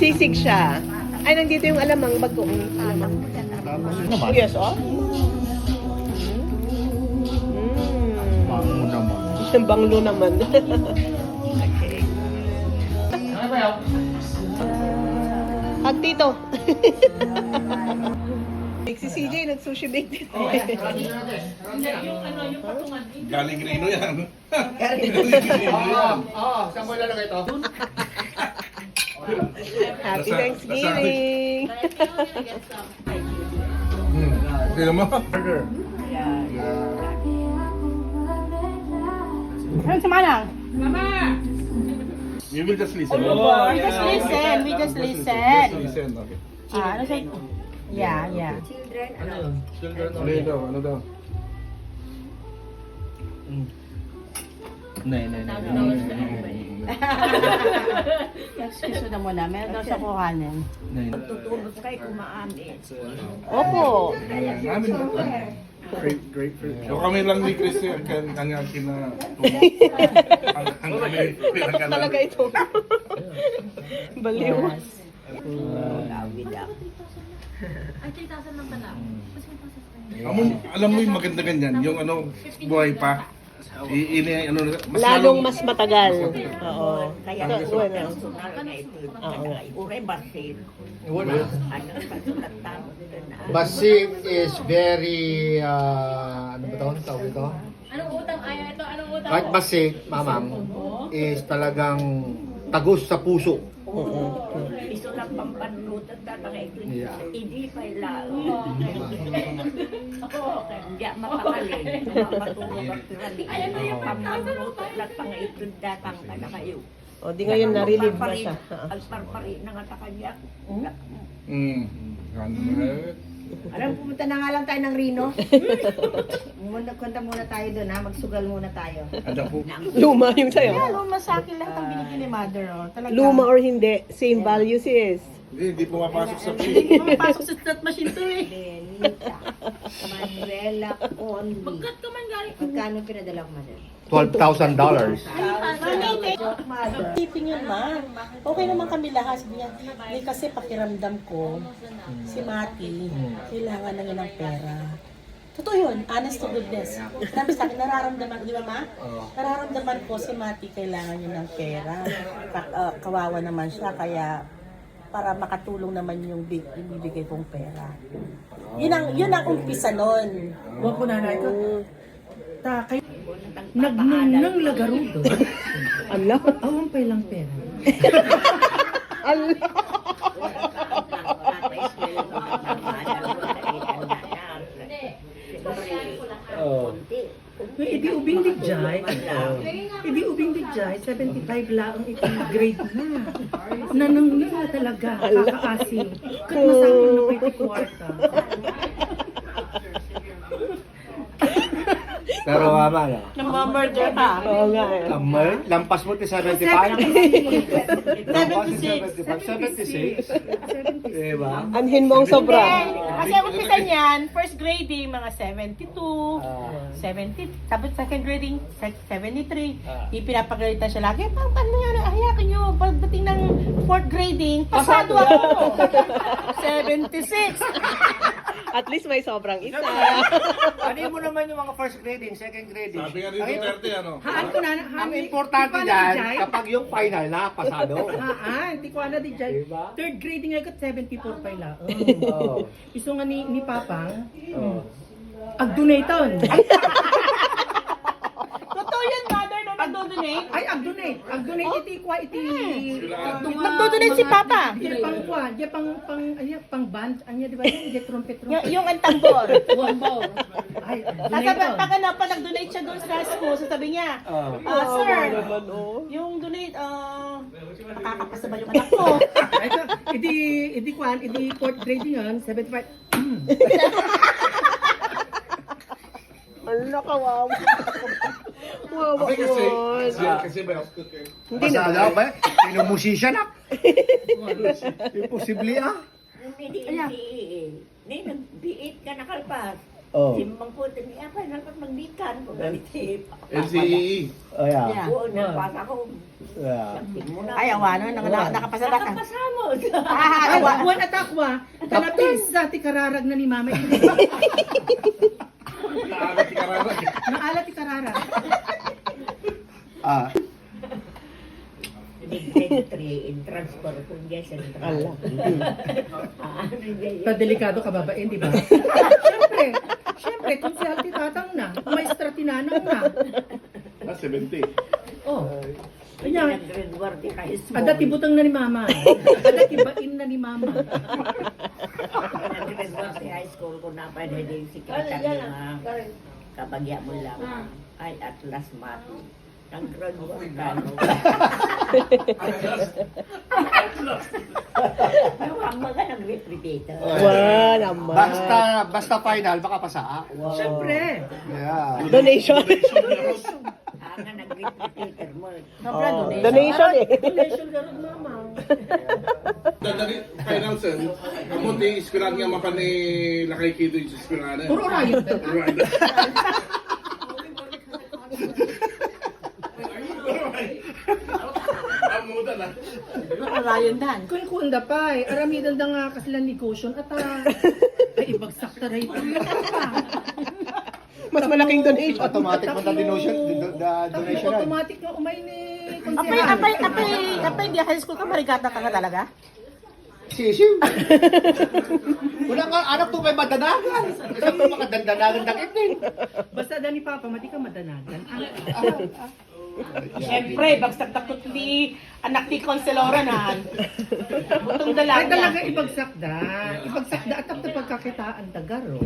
Sisig siya. Ay, nandito yung alamang bagoong. Alamang. Yes, oh. Bango naman. Banglo naman. At tito. Si CJ, nag-sushi bake dito. Galing Rino yan. Saan mo ilalagay ito? Happy Thanksgiving! Tignan mo. Burger. Ano si Manang? You will just listen. We just listen. We just listen. Listen, okay. Ano siya? Yeah, yeah. Ano daw? Ano daw? Excuse na muna. Meron daw siya kuhanin. Tutulog kay kumaamin. Opo. Namin ba? Grapefruit. So kami lang ni Chris yung kanyang kina... Ang kami pinagkalan. Talaga ito. Baliw. Alam mo yung maganda ganyan, yung ano, buhay pa. Lalong mas matagal. Oo. Kaya So, ano? Oo nga. Ure basit. Ano pasulat tamo na. Basit is very, ano ba ito? Tawag ito? Anong utang ayaw ito? Anong utang? Kahit basit, mamang, is talagang tagus sa puso. Iso lang pampanlutan tatang ito. Yeah. Hindi pa ila. Hindi makakalin. Matulog ang turali. Pampanlutan lang pang ito datang ka na kayo. O, di ngayon na-relieve na siya. Alparpari na nga kanya. Alam, pumunta na nga lang tayo ng Reno. Kunta muna tayo doon ha, magsugal muna tayo. Ada po. Luma yung sa'yo. Yeah, luma sa akin lahat ang binigyan ni Mother. Oh. Talaga. Luma or hindi, same value sis. Hindi pumapasok sa Hindi pumapasok sa slot machine to eh. Benita, Manuela Conley. Bagat ka man galing. Magkano pinadala ko, mother? $12,000. Mother. Tiping yun, ma. Okay naman kami lahat. Sabi niya, "Hindi, kasi pakiramdam ko, si Mati, kailangan na niya ng pera. Totoo yun, honest to goodness. Sabi sa akin, nararamdaman ko, di ba ma? Nararamdaman ko si Mati kailangan niya ng pera. Kawawa naman siya, kaya para makatulong naman yung ibibigay kong pera. Yun ang umpisa nun. Huwag ko nanay ko. Takay. Nagnunang lagarudo. Allah. Awampay lang pera. Allah. Idi ubing digjay. Idi ubing digjay. 75 lang ang itong grade na. Nanangli na talaga. Kakaasim. Kat masakit na pa iti kwarta. Pero ama na. Nang-murder ka. Oo nga eh. Lampas mo ti 75? Lampas ti 75? 76? Diba? Anhin mo ang sobra. Kasi ang umpisa niyan, first grading, mga 72, 70, tapos second grading, 73. Ipinapagalitan siya lagi, paano nyo, hayakan nyo, pagdating ng fourth grading, pasado ako. 76. At least may sobrang isa. Ano mo naman yung mga first grading, second grading? Sabi nga rin Duterte, ano? Haan ko na. Ang importante dyan, kapag yung final na, pasado. Haan, di ko na di jay. Diba? Third grading ay ko 74 pa lang. Oh. Iso nga ni Papang, ag-donaton. Totoo yun, mother, no, nag-donate. Ay, ag-donate. Ag-donate iti kwa iti. Nag-donate si Papa. Di pang kwa, di pang band, anya di ba yun? Di trumpet. Yung antambor. Ay, Pag ag-donate. nag-donate siya doon sa school, sabi niya, sir, yung donate, makakapasa ba yung anak ko? Ay, idi kwan, idi fourth grading yan, 75. Allah, kawawa. Wawa Kasi ba? Hindi na. Pasado ba? Pinumusisya na. Imposible ah. Hindi nagbiit ka na kalpas. Oh. Simbang po, niya pa, dapat magdikan ko. Ganiti. NCEE. Oh, yeah. Oo, nabasa ko. Yeah. Ay, awa, no? Nakapasada ka. Nakapasamot. Buwan at akwa, kanapis sa tikararag na ni mama. Naalat si Karara. Naalat ti kararag. Ah, Grade 3 in transport kung yes and Ala. Delikado ka babain, di ba? Siyempre, kung si Alti tatang na, maestra tinanang na. 70. Oh. Kanya, Grade 1 di high school. ada tibutang na ni mama. Ada tibain na ni mama. Grade 1 di high school ko na pa din si Kapitang kabagya mo lang. Ay, at last month. Ang grade 1 ka. Ang mga nag-replicator. Wow, naman. basta final, baka pasa. Siyempre. Yeah. Donation. Ang nag-replicator mo. Donation eh. Donation garod mama. Dadali, final sir. Amo di ispiran nga mapan ni Lakay Kido yung ispiranan. Puro rayot. Amuda na. Nakarayan dan. Kung kunda pa eh, aramidan da nga kasilang negosyon at ay ibagsak ta rin. Mas malaking donation. Automatic mo na donation, Tapos donation na. automatic nga umay ni Apay, di high school ka, marigata ka nga talaga? Sisiw. Wala ka, anak to may madanagan. Saan mo makadandanagan ng itin? Basta da ni Papa, mati ka madanagan. Siyempre, bagsak takot ni anak ni Conselora na. Butong Ay dalaga. talaga ibagsak da. Ibagsak da at ang pagkakitaan da garon.